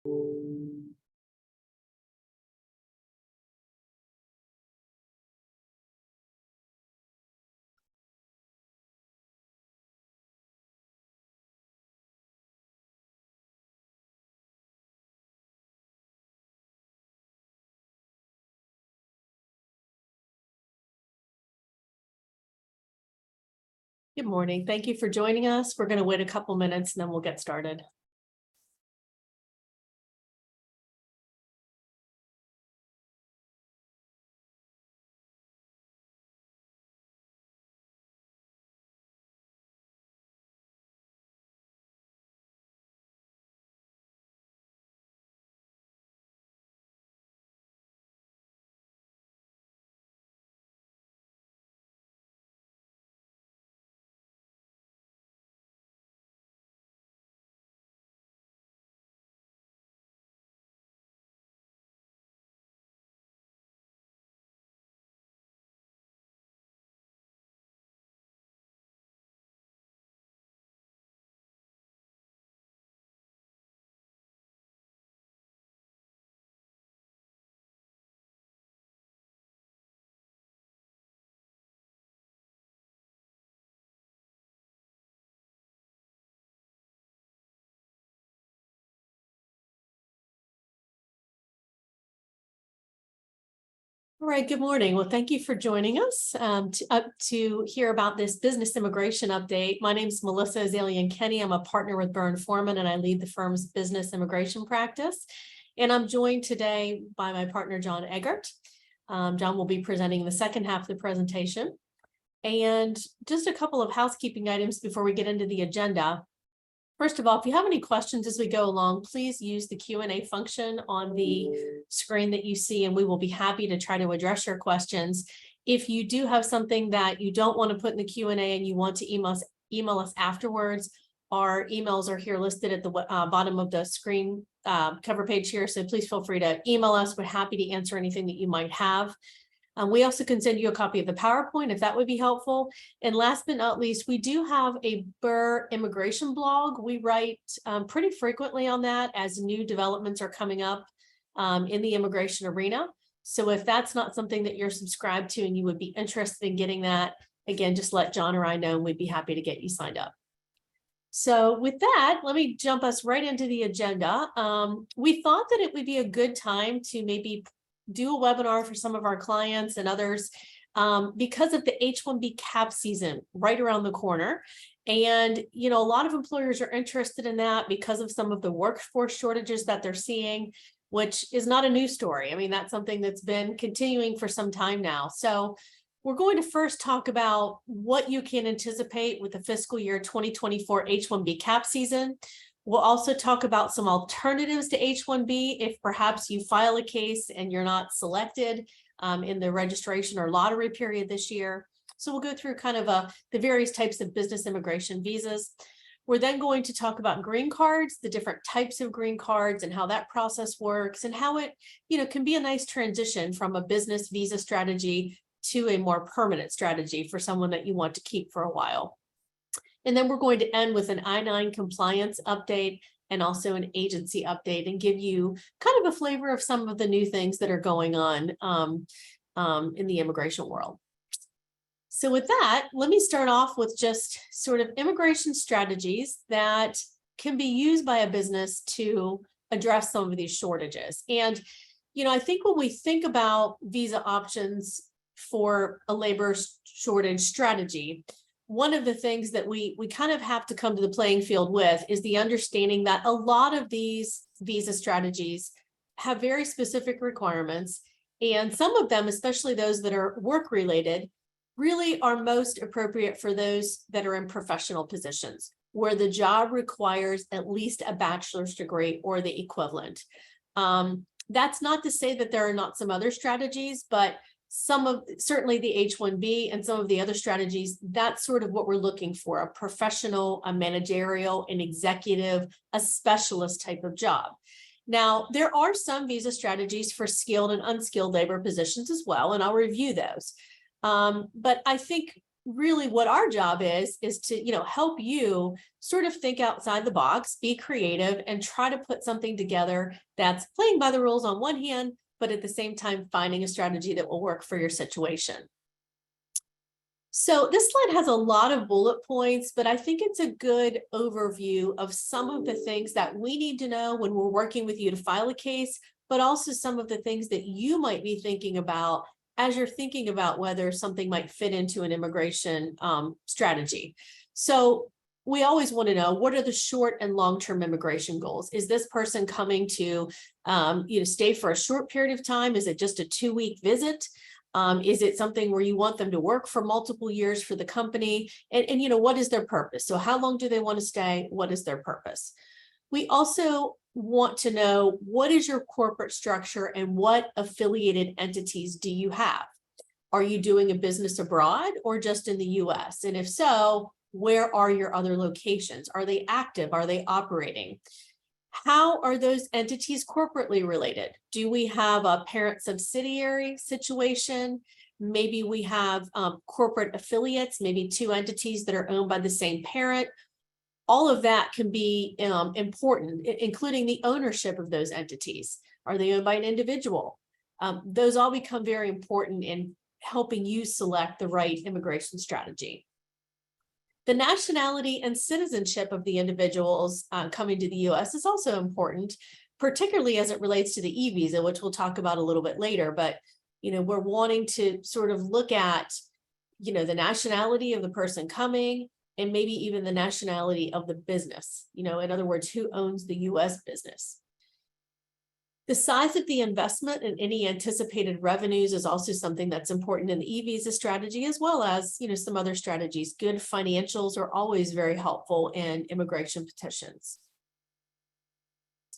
Good morning. Thank you for joining us. We're going to wait a couple minutes and then we'll get started. All right, good morning. Well, thank you for joining us to hear about this business immigration update. My name is Melissa Azallion Kenny. I'm a partner with Burr and Forman, and I lead the firm's business immigration practice. And I'm joined today by my partner, John Eggert. John will be presenting the second half of the presentation. And just a couple of housekeeping items before we get into the agenda. First of all, if you have any questions as we go along, please use the Q&A function on the screen that you see, and we will be happy to try to address your questions. If you do have something that you don't want to put in the Q&A and you want to email us afterwards, our emails are here listed at the bottom of the screen cover page here, so please feel free to email us. We're happy to answer anything that you might have. We also can send you a copy of the PowerPoint if that would be helpful. And last but not least, we do have a Burr immigration blog. We write pretty frequently on that as new developments are coming up in the immigration arena. So if that's not something that you're subscribed to and you would be interested in getting that, again, just let John or I know and we'd be happy to get you signed up. So with that, let me jump us right into the agenda. We thought that it would be a good time to maybe do a webinar for some of our clients and others because of the H-1B cap season right around the corner. And, you know, a lot of employers are interested in that because of some of the workforce shortages that they're seeing, which is not a new story. I mean, that's something that's been continuing for some time now. So we're going to first talk about what you can anticipate with the fiscal year 2024 H-1B cap season. We'll also talk about some alternatives to H-1B if perhaps you file a case and you're not selected in the registration or lottery period this year. So we'll go through kind of the various types of business immigration visas. We're then going to talk about green cards, the different types of green cards and how that process works and how it, you know, can be a nice transition from a business visa strategy to a more permanent strategy for someone that you want to keep for a while. And then we're going to end with an I-9 compliance update and also an agency update and give you kind of a flavor of some of the new things that are going on in the immigration world. So with that, let me start off with just sort of immigration strategies that can be used by a business to address some of these shortages. And, you know, I think when we think about visa options for a labor shortage strategy, one of the things that we kind of have to come to the playing field with is the understanding that a lot of these visa strategies have very specific requirements, and some of them, especially those that are work related, really are most appropriate for those that are in professional positions where the job requires at least a bachelor's degree or the equivalent. That's not to say that there are not some other strategies, but certainly the H-1B and some of the other strategies, that's sort of what we're looking for, a professional, a managerial, an executive, a specialist type of job. Now, there are some visa strategies for skilled and unskilled labor positions as well, and I'll review those. But I think really what our job is to, help you sort of think outside the box, be creative, and try to put something together that's playing by the rules on one hand, but at the same time, finding a strategy that will work for your situation. So this slide has a lot of bullet points, but I think it's a good overview of some of the things that we need to know when we're working with you to file a case, but also some of the things that you might be thinking about as you're thinking about whether something might fit into an immigration strategy. So we always want to know, what are the short and long-term immigration goals? Is this person coming to stay for a short period of time? Is it just a 2-week visit? Is it something where you want them to work for multiple years for the company? And what is their purpose? So how long do they want to stay? What is their purpose? We also want to know, what is your corporate structure and what affiliated entities do you have? Are you doing a business abroad or just in the US? And if so, where are your other locations? Are they active? Are they operating? How are those entities corporately related? Do we have a parent subsidiary situation? Maybe we have corporate affiliates, maybe 2 entities that are owned by the same parent. All of that can be important, including the ownership of those entities. Are they owned by an individual? Those all become very important in helping you select the right immigration strategy. The nationality and citizenship of the individuals coming to the US is also important, particularly as it relates to the e-visa, which we'll talk about a little bit later. But we're wanting to sort of look at the nationality of the person coming, and maybe even the nationality of the business, in other words, who owns the US business. The size of the investment and any anticipated revenues is also something that's important in the e-visa strategy, as well as, some other strategies. Good financials are always very helpful in immigration petitions.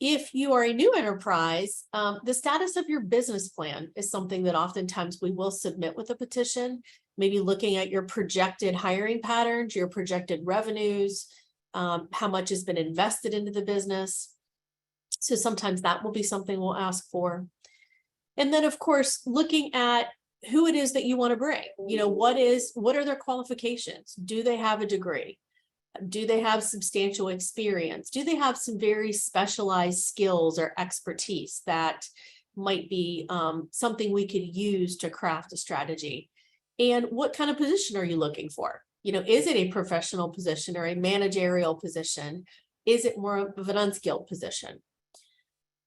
If you are a new enterprise, the status of your business plan is something that oftentimes we will submit with a petition, maybe looking at your projected hiring patterns, your projected revenues, how much has been invested into the business. So sometimes that will be something we'll ask for. And then, of course, looking at who it is that you want to bring. What are their qualifications? Do they have a degree? Do they have substantial experience? Do they have some very specialized skills or expertise that might be something we could use to craft a strategy? And what kind of position are you looking for? Is it a professional position or a managerial position? Is it more of an unskilled position?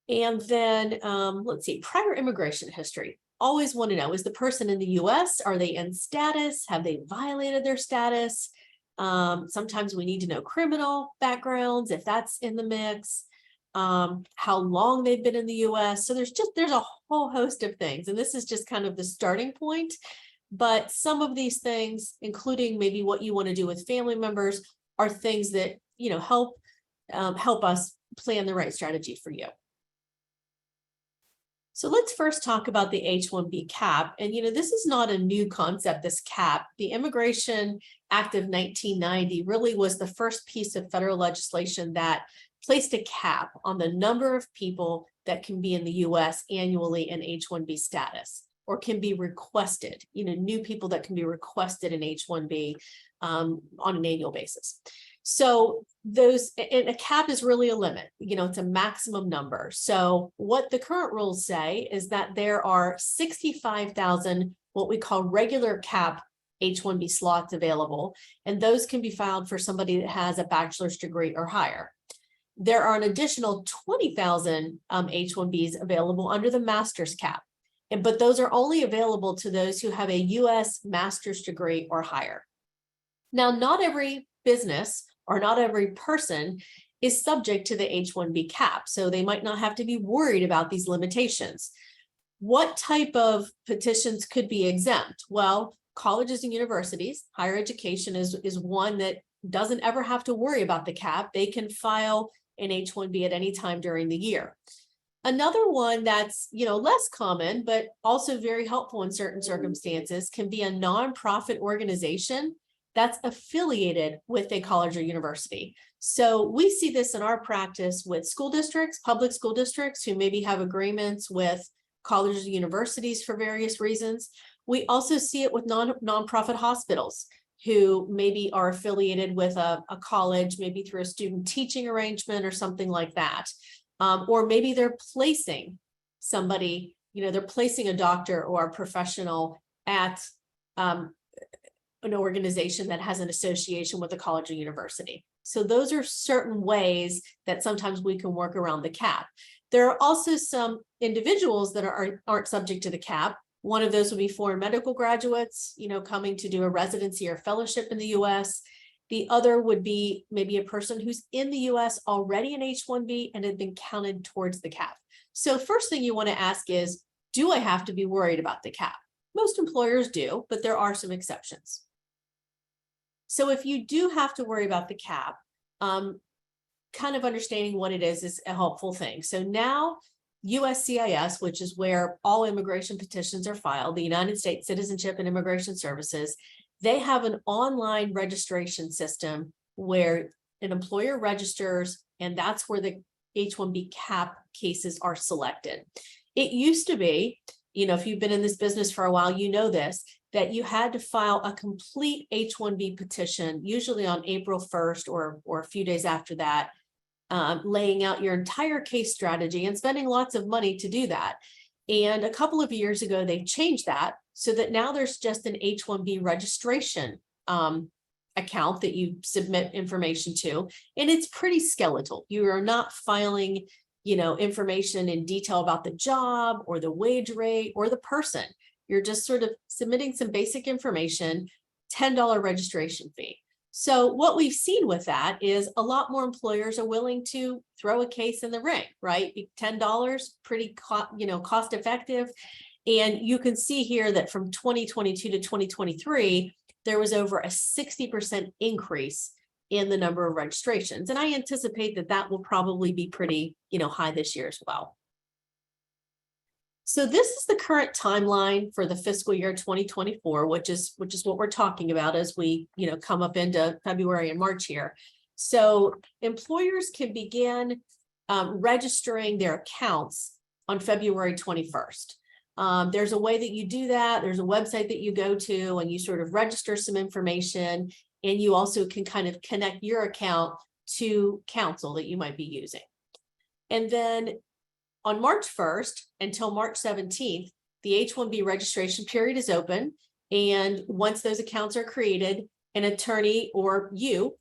And then let's see, prior immigration history. Always want to know, is the person in the US? Are they in status? Have they violated their status? Sometimes we need to know criminal backgrounds, if that's in the mix, how long they've been in the US. So there's a whole host of things. And this is just kind of the starting point. But some of these things, including maybe what you want to do with family members, are things that, help us plan the right strategy for you. So let's first talk about the H-1B cap. And, this is not a new concept, this cap. The Immigration Act of 1990 really was the first piece of federal legislation that placed a cap on the number of people that can be in the US annually in H-1B status, or can be requested, new people that can be requested in H-1B on an annual basis. So and a cap is really a limit, it's a maximum number. So what the current rules say is that there are 65,000, what we call regular cap H-1B slots available, and those can be filed for somebody that has a bachelor's degree or higher. There are an additional 20,000 H-1Bs available under the master's cap, but those are only available to those who have a U.S. master's degree or higher. Now, not every business or not every person is subject to the H-1B cap, so they might not have to be worried about these limitations. What type of petitions could be exempt? Well, colleges and universities, higher education is one that doesn't ever have to worry about the cap. They can file an H-1B at any time during the year. Another one that's less common, but also very helpful in certain circumstances, can be a nonprofit organization that's affiliated with a college or university. So we see this in our practice with school districts, public school districts, who maybe have agreements with colleges and universities for various reasons. We also see it with nonprofit hospitals. who maybe are affiliated with a college, maybe through a student teaching arrangement or something like that. Or maybe they're placing somebody, they're placing a doctor or a professional at an organization that has an association with a college or university. So those are certain ways that sometimes we can work around the cap. There are also some individuals that aren't subject to the cap. One of those would be foreign medical graduates, coming to do a residency or fellowship in the US. The other would be maybe a person who's in the US already in H-1B and had been counted towards the cap. So first thing you want to ask is, do I have to be worried about the cap? Most employers do, but there are some exceptions. So if you do have to worry about the cap, kind of understanding what it is a helpful thing. So now USCIS, which is where all immigration petitions are filed, the United States Citizenship and Immigration Services, they have an online registration system where an employer registers, and that's where the H-1B cap cases are selected. It used to be, if you've been in this business for a while, you know this, that you had to file a complete H-1B petition, usually on April 1st or a few days after that, laying out your entire case strategy and spending lots of money to do that. And a couple of years ago, they changed that so that now there's just an H-1B registration account that you submit information to, and it's pretty skeletal. You are not filing, information in detail about the job or the wage rate or the person. You're just sort of submitting some basic information, $10 registration fee. So what we've seen with that is a lot more employers are willing to throw a case in the ring, right? $10, pretty cost effective. And you can see here that from 2022 to 2023, there was over a 60% increase in the number of registrations. And I anticipate that that will probably be pretty, high this year as well. So this is the current timeline for the fiscal year 2024, which is what we're talking about as we, come up into February and March here. So employers can begin registering their accounts on February 21st. There's a way that you do that. There's a website that you go to and you sort of register some information, and you also can kind of connect your account to counsel that you might be using. And then on March 1st until March 17th, the H-1B registration period is open. And once those accounts are created, an attorney or you,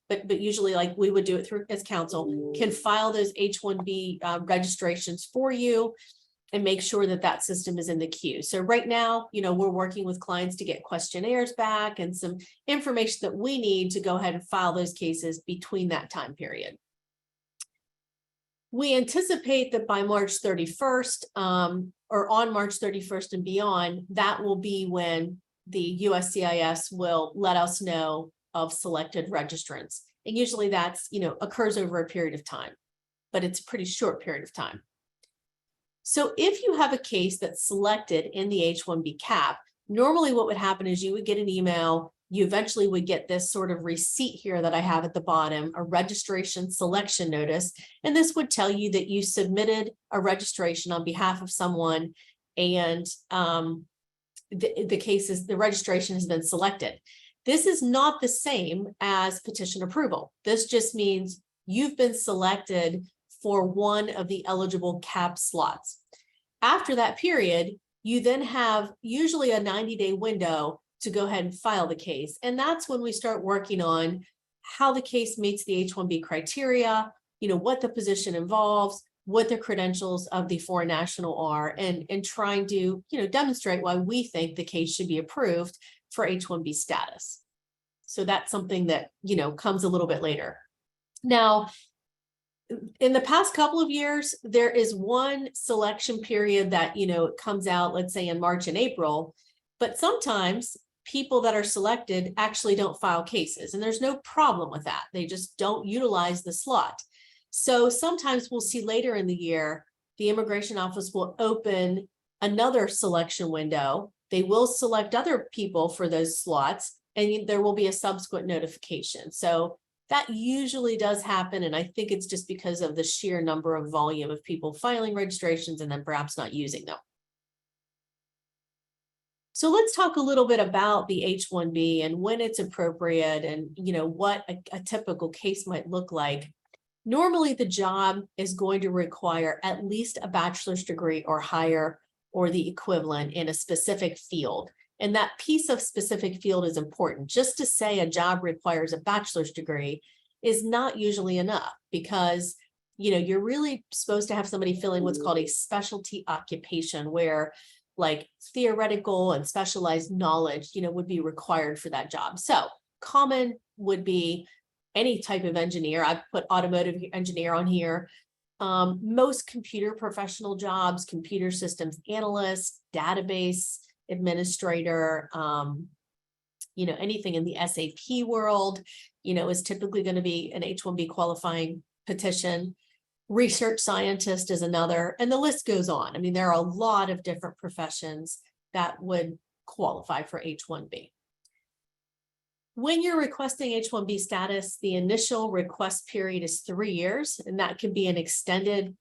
but usually like we would do it through as counsel, can file those H-1B registrations for you and make sure that that system is in the queue. So right now, we're working with clients to get questionnaires back and some information that we need to go ahead and file those cases between that time period. We anticipate that by March 31st or on March 31st and beyond, that will be when the USCIS will let us know of selected registrants. And usually that's, occurs over a period of time, but it's a pretty short period of time. So if you have a case that's selected in the H-1B cap, normally what would happen is you would get an email. You eventually would get this sort of receipt here that I have at the bottom, a registration selection notice. And this would tell you that you submitted a registration on behalf of someone and the registration has been selected. This is not the same as petition approval. This just means you've been selected for one of the eligible cap slots. After that period, you then have usually a 90-day window to go ahead and file the case. And that's when we start working on how the case meets the H-1B criteria, what the position involves, what the credentials of the foreign national are, and trying to, demonstrate why we think the case should be approved for H-1B status. So that's something that, comes a little bit later. Now, in the past couple of years, there is one selection period that, comes out, let's say in March and April, but sometimes people that are selected actually don't file cases, and there's no problem with that. They just don't utilize the slot. So sometimes we'll see later in the year, the immigration office will open another selection window. They will select other people for those slots, and there will be a subsequent notification. So that usually does happen, and I think it's just because of the sheer number of volume of people filing registrations and then perhaps not using them. So let's talk a little bit about the H-1B and when it's appropriate and, what a typical case might look like. Normally, the job is going to require at least a bachelor's degree or higher or the equivalent in a specific field. And that piece of specific field is important. Just to say a job requires a bachelor's degree is not usually enough because, you're really supposed to have somebody filling what's called a specialty occupation where like theoretical and specialized knowledge, would be required for that job. So common would be any type of engineer. I've put automotive engineer on here. Most computer professional jobs, computer systems analyst, database administrator, anything in the SAP world, is typically going to be an H-1B qualifying petition. Research scientist is another, and the list goes on. I mean, there are a lot of different professions that would qualify for H-1B. When you're requesting H-1B status, the initial request period is 3 years, and that can be extended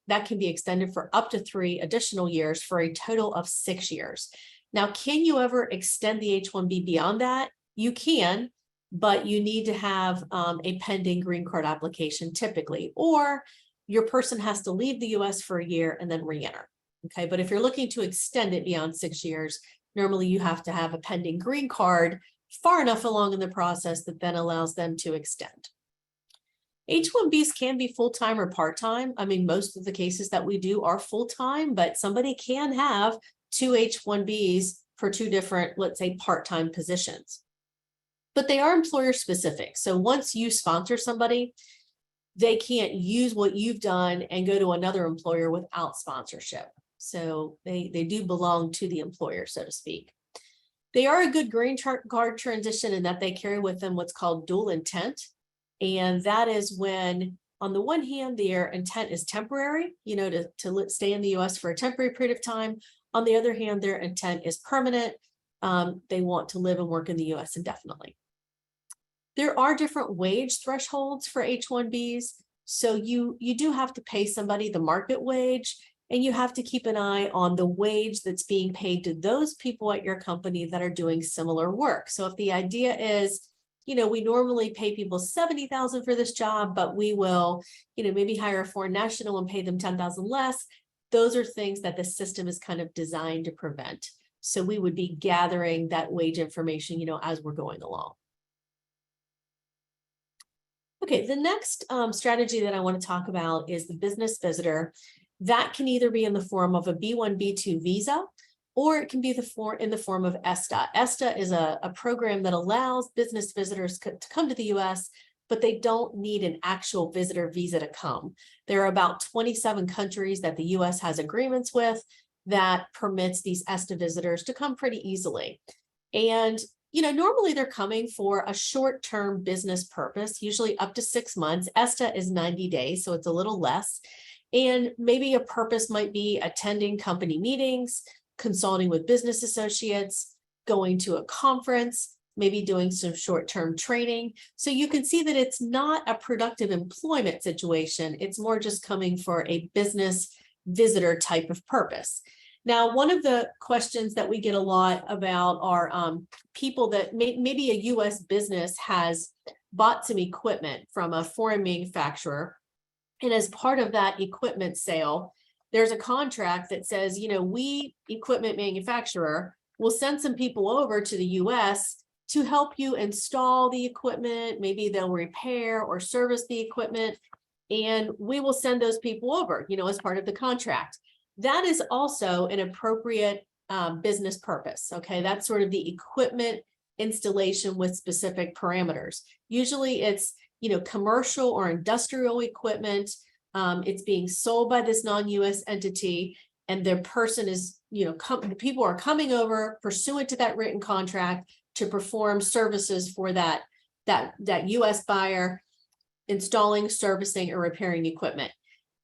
for up to 3 additional years for a total of 6 years. Now, can you ever extend the H-1B beyond that? You can, but you need to have a pending green card application typically, or your person has to leave the US for a year and then re-enter. Okay, but if you're looking to extend it beyond 6 years, normally you have to have a pending green card far enough along in the process that then allows them to extend. H-1Bs can be full-time or part-time. I mean, most of the cases that we do are full-time, but somebody can have 2 H-1Bs for 2 different, let's say, part-time positions. But they are employer specific. So once you sponsor somebody, they can't use what you've done and go to another employer without sponsorship. So they do belong to the employer, so to speak. They are a good green card transition in that they carry with them what's called dual intent. And that is when, on the one hand, their intent is temporary, to stay in the US for a temporary period of time. On the other hand, their intent is permanent. They want to live and work in the US indefinitely. There are different wage thresholds for H-1Bs. So you do have to pay somebody the market wage, and you have to keep an eye on the wage that's being paid to those people at your company that are doing similar work. So if the idea is, we normally pay people $70,000 for this job, but we will, maybe hire a foreign national and pay them $10,000 less. Those are things that the system is kind of designed to prevent. So we would be gathering that wage information, as we're going along. Okay, the next strategy that I want to talk about is the business visitor. That can either be in the form of a B1, B2 visa, or it can be in the form of ESTA. ESTA is a program that allows business visitors to come to the US, but they don't need an actual visitor visa to come. There are about 27 countries that the US has agreements with that permits these ESTA visitors to come pretty easily. And normally they're coming for a short-term business purpose, usually up to 6 months. ESTA is 90 days, so it's a little less. And maybe a purpose might be attending company meetings, consulting with business associates, going to a conference, maybe doing some short-term training. So you can see that it's not a productive employment situation. It's more just coming for a business visitor type of purpose. Now, one of the questions that we get a lot about are people that maybe a US business has bought some equipment from a foreign manufacturer. And as part of that equipment sale, there's a contract that says, we, equipment manufacturer, will send some people over to the US to help you install the equipment. Maybe they'll repair or service the equipment, and we will send those people over, as part of the contract. That is also an appropriate business purpose. Okay, that's sort of the equipment installation with specific parameters. Usually it's, commercial or industrial equipment. It's being sold by this non-US entity, and the person is, the people are coming over pursuant to that written contract to perform services for that US buyer, installing, servicing, or repairing equipment.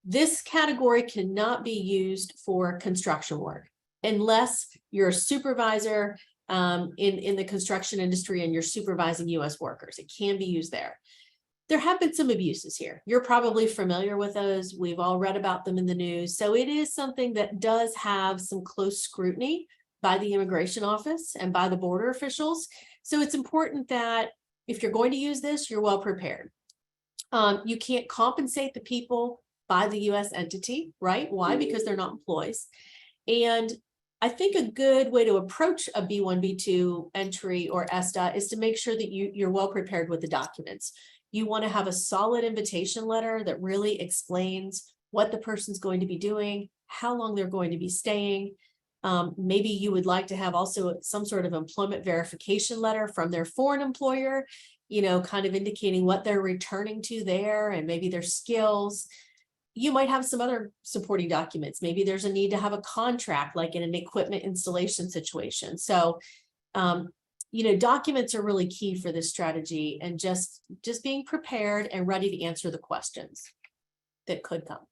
This category cannot be used for construction work unless you're a supervisor in the construction industry and you're supervising US workers. It can be used there. There have been some abuses here. You're probably familiar with those. We've all read about them in the news. So it is something that does have some close scrutiny by the immigration office and by the border officials. So it's important that if you're going to use this, you're well prepared. You can't compensate the people by the U.S. entity, right? Why? Because they're not employees. And I think a good way to approach a B1, B2 entry or ESTA is to make sure that you're well prepared with the documents. You want to have a solid invitation letter that really explains what the person's going to be doing, how long they're going to be staying. Maybe you would like to have also some sort of employment verification letter from their foreign employer, kind of indicating what they're returning to there and maybe their skills. You might have some other supporting documents. Maybe there's a need to have a contract, like in an equipment installation situation. So, documents are really key for this strategy, and just being prepared and ready to answer the questions that could come.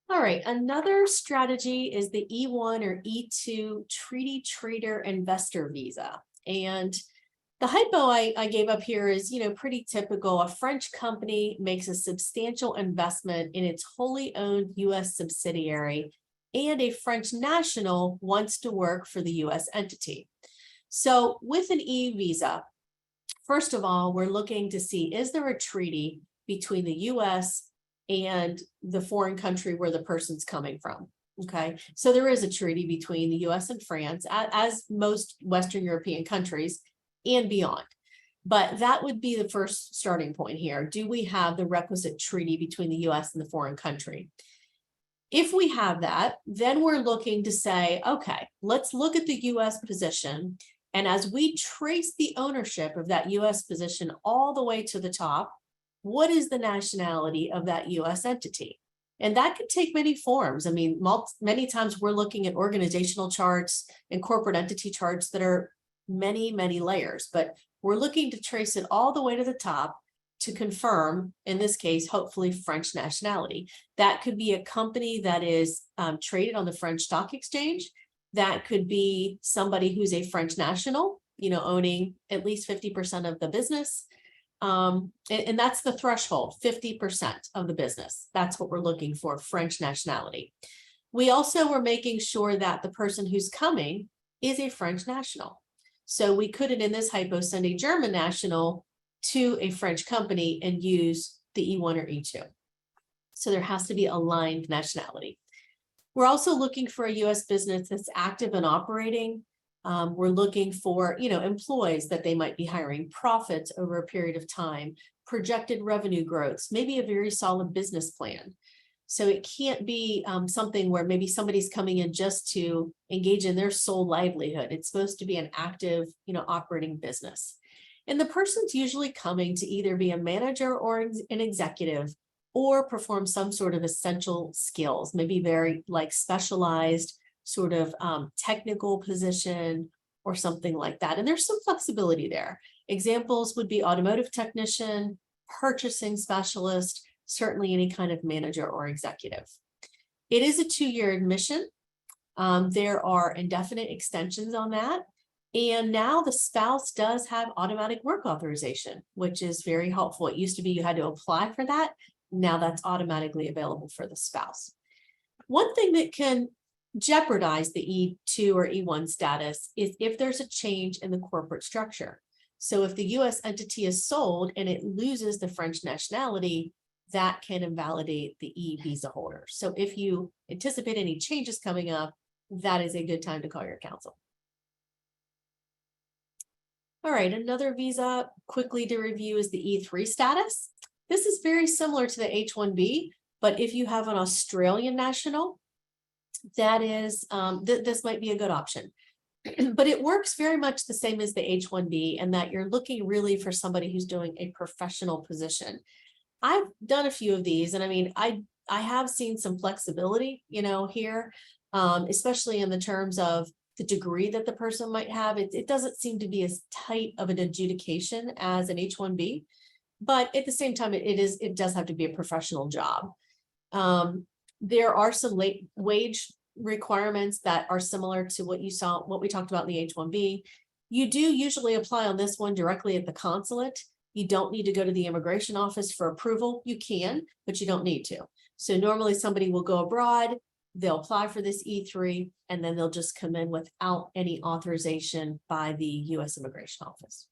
All right, another strategy is the E1 or E2 Treaty Trader Investor Visa. And the hypo I gave up here is, pretty typical. A French company makes a substantial investment in its wholly owned U.S. subsidiary, and a French national wants to work for the U.S. entity. So with an E visa, first of all, we're looking to see, is there a treaty between the U.S. and the foreign country where the person's coming from? Okay, so there is a treaty between the U.S. and France, as most Western European countries and beyond. But that would be the first starting point here. Do we have the requisite treaty between the U.S. and the foreign country? If we have that, then we're looking to say, okay, let's look at the U.S. position. And as we trace the ownership of that U.S. position all the way to the top, what is the nationality of that U.S. entity? And that could take many forms. I mean, many times we're looking at organizational charts and corporate entity charts that are many, many layers, but we're looking to trace it all the way to the top to confirm, in this case, hopefully French nationality. That could be a company that is traded on the French stock exchange. That could be somebody who's a French national, owning at least 50% of the business. And that's the threshold, 50% of the business. That's what we're looking for, French nationality. We also were making sure that the person who's coming is a French national. So we couldn't, in this hypo, send a German national to a French company and use the E1 or E2. So there has to be aligned nationality. We're also looking for a U.S. business that's active and operating. We're looking for, employees that they might be hiring, profits over a period of time, projected revenue growth, maybe a very solid business plan. So it can't be something where maybe somebody's coming in just to engage in their sole livelihood. It's supposed to be an active, operating business. And the person's usually coming to either be a manager or an executive, or perform some sort of essential skills, maybe very specialized sort of technical position or something like that. And there's some flexibility there. Examples would be automotive technician, purchasing specialist, certainly any kind of manager or executive. It is a 2-year admission. There are indefinite extensions on that. And now the spouse does have automatic work authorization, which is very helpful. It used to be you had to apply for that. Now that's automatically available for the spouse. One thing that can jeopardize the E2 or E1 status is if there's a change in the corporate structure. So if the U.S. entity is sold and it loses the French nationality, that can invalidate the E visa holder. So if you anticipate any changes coming up, that is a good time to call your counsel. All right, another visa quickly to review is the E3 status. This is very similar to the H-1B, but if you have an Australian national, that is, this might be a good option. But it works very much the same as the H-1B, in that you're looking really for somebody who's doing a professional position. I've done a few of these, and I mean, I have seen some flexibility, here, especially in the terms of the degree that the person might have. It doesn't seem to be as tight of an adjudication as an H-1B, but at the same time, it does have to be a professional job. There are some wage requirements that are similar to what we talked about in the H-1B. You do usually apply on this one directly at the consulate. You don't need to go to the immigration office for approval. You can, but you don't need to. So normally somebody will go abroad, they'll apply for this E3, and then they'll just come in without any authorization by the U.S. Immigration Office.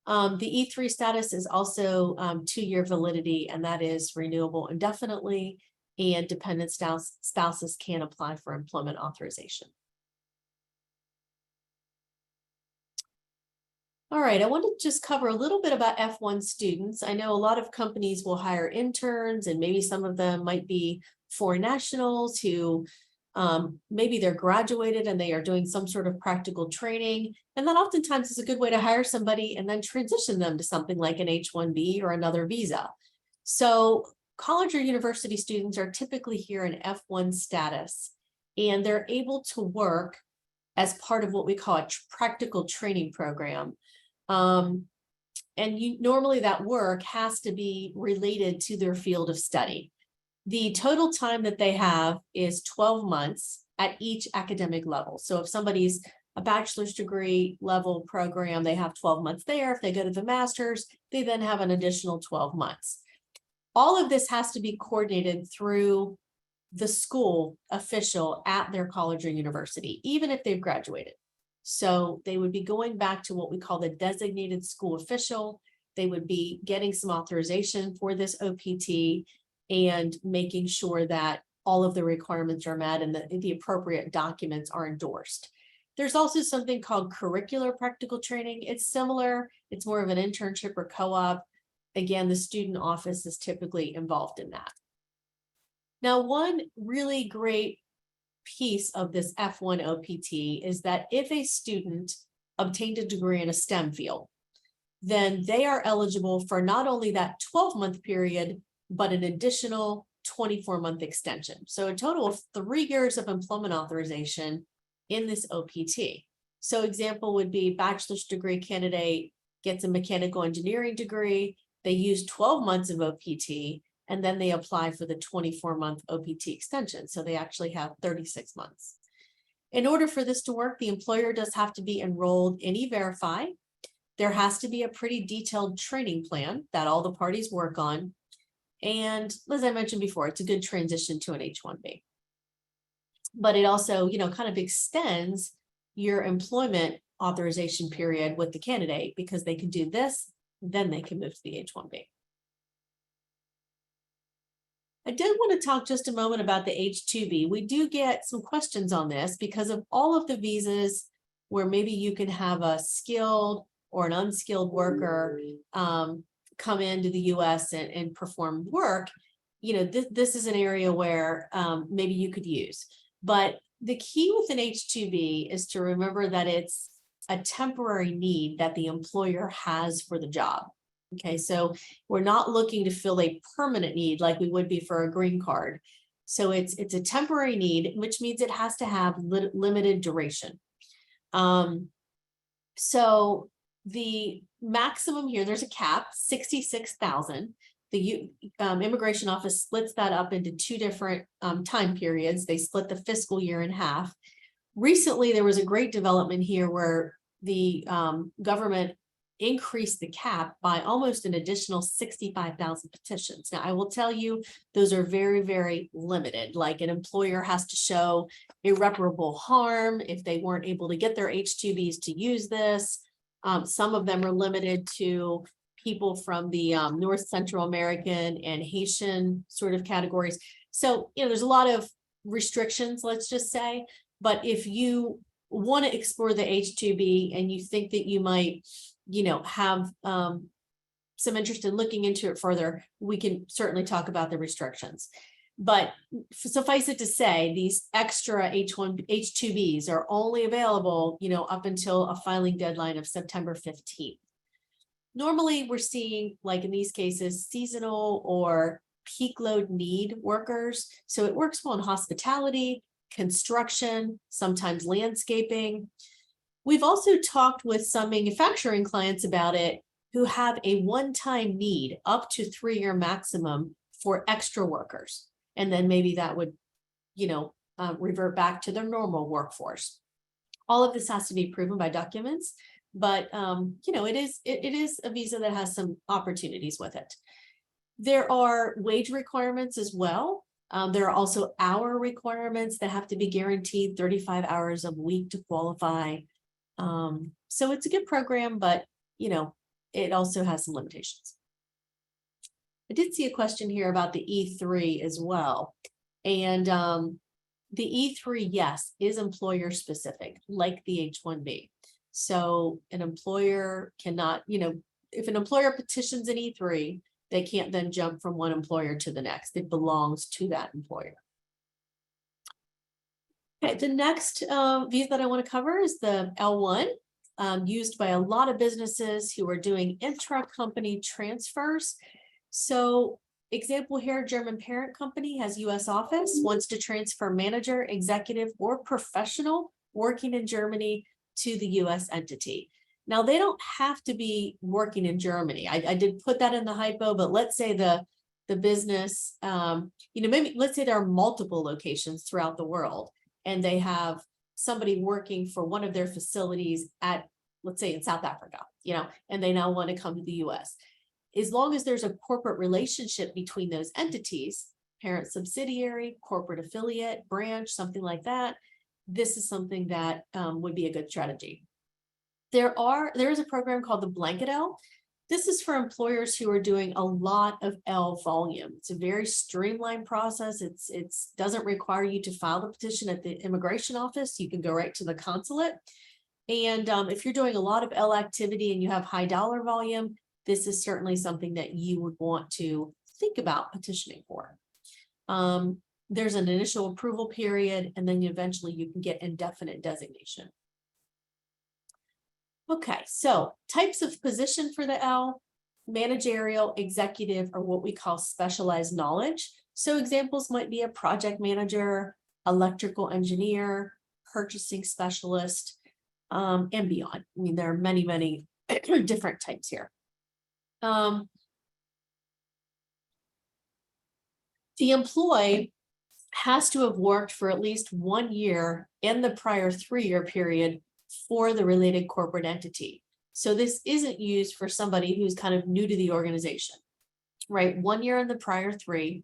The E3 status is also 2-year validity, and that is renewable indefinitely, and dependent spouses can apply for employment authorization. All right, I want to just cover a little bit about F1 students. I know a lot of companies will hire interns, and maybe some of them might be foreign nationals who maybe they're graduated and they are doing some sort of practical training. And that oftentimes is a good way to hire somebody and then transition them to something like an H-1B or another visa. So college or university students are typically here in F1 status, and they're able to work as part of what we call a practical training program. And normally that work has to be related to their field of study. The total time that they have is 12 months at each academic level. So if somebody's a bachelor's degree level program, they have 12 months there. If they go to the master's, they then have an additional 12 months. All of this has to be coordinated through the school official at their college or university, even if they've graduated. So they would be going back to what we call the designated school official. They would be getting some authorization for this OPT and making sure that all of the requirements are met and the appropriate documents are endorsed. There's also something called curricular practical training. It's similar. It's more of an internship or co-op. Again, the student office is typically involved in that. Now, one really great piece of this F1 OPT is that if a student obtained a degree in a STEM field, then they are eligible for not only that 12-month period, but an additional 24-month extension. So a total of 3 years of employment authorization in this OPT. So example would be bachelor's degree candidate gets a mechanical engineering degree, they use 12 months of OPT, and then they apply for the 24-month OPT extension. So they actually have 36 months. In order for this to work, the employer does have to be enrolled in E-Verify. There has to be a pretty detailed training plan that all the parties work on. And as I mentioned before, it's a good transition to an H-1B. But it also, kind of extends your employment authorization period with the candidate, because they can do this, then they can move to the H-1B. I did want to talk just a moment about the H-2B. We do get some questions on this because of all of the visas where maybe you can have a skilled or an unskilled worker come into the U.S. and perform work. This is an area where maybe you could use. But the key with an H-2B is to remember that it's a temporary need that the employer has for the job. Okay, so we're not looking to fill a permanent need like we would be for a green card. So it's a temporary need, which means it has to have limited duration. So the maximum here, there's a cap, 66,000. The Immigration Office splits that up into 2 different time periods. They split the fiscal year in half. Recently, there was a great development here where the government increase the cap by almost an additional 65,000 petitions. Now, I will tell you, those are very, very limited. Like an employer has to show irreparable harm if they weren't able to get their H-2Bs to use this. Some of them are limited to people from the North Central American and Haitian sort of categories. So, there's a lot of restrictions, let's just say. But if you want to explore the H-2B and you think that you might have some interest in looking into it further, we can certainly talk about the restrictions. But suffice it to say, these extra H-2Bs are only available, up until a filing deadline of September 15th. Normally, we're seeing, like in these cases, seasonal or peak load need workers. So it works well in hospitality, construction, sometimes landscaping. We've also talked with some manufacturing clients about it who have a one-time need up to 3-year maximum for extra workers. And then maybe that would, revert back to their normal workforce. All of this has to be proven by documents, but, it is a visa that has some opportunities with it. There are wage requirements as well. There are also hour requirements that have to be guaranteed 35 hours a week to qualify. So it's a good program, but it also has some limitations. I did see a question here about the E3 as well. And the E3, yes, is employer specific, like the H-1B. So an employer cannot, if an employer petitions an E3, they can't then jump from one employer to the next. It belongs to that employer. Okay, the next visa that I want to cover is the L1, used by a lot of businesses who are doing intra-company transfers. So example here, German parent company has US office, wants to transfer manager, executive, or professional working in Germany to the US entity. Now, they don't have to be working in Germany. I did put that in the hypo, but let's say the business, maybe let's say there are multiple locations throughout the world, and they have somebody working for one of their facilities at, let's say in South Africa, and they now want to come to the US. As long as there's a corporate relationship between those entities, parent subsidiary, corporate affiliate, branch, something like that, this is something that would be a good strategy. There is a program called the Blanket L. This is for employers who are doing a lot of L volume. It's a very streamlined process. It doesn't require you to file the petition at the immigration office. You can go right to the consulate. And if you're doing a lot of L activity and you have high dollar volume, this is certainly something that you would want to think about petitioning for. There's an initial approval period, and then eventually you can get indefinite designation. Okay, so types of position for the L: managerial, executive, or what we call specialized knowledge. So examples might be a project manager, electrical engineer, purchasing specialist, and beyond. I mean, there are many, many different types here. The employee has to have worked for at least 1 year in the prior 3-year period for the related corporate entity. So this isn't used for somebody who's kind of new to the organization, right? 1 year in the prior 3.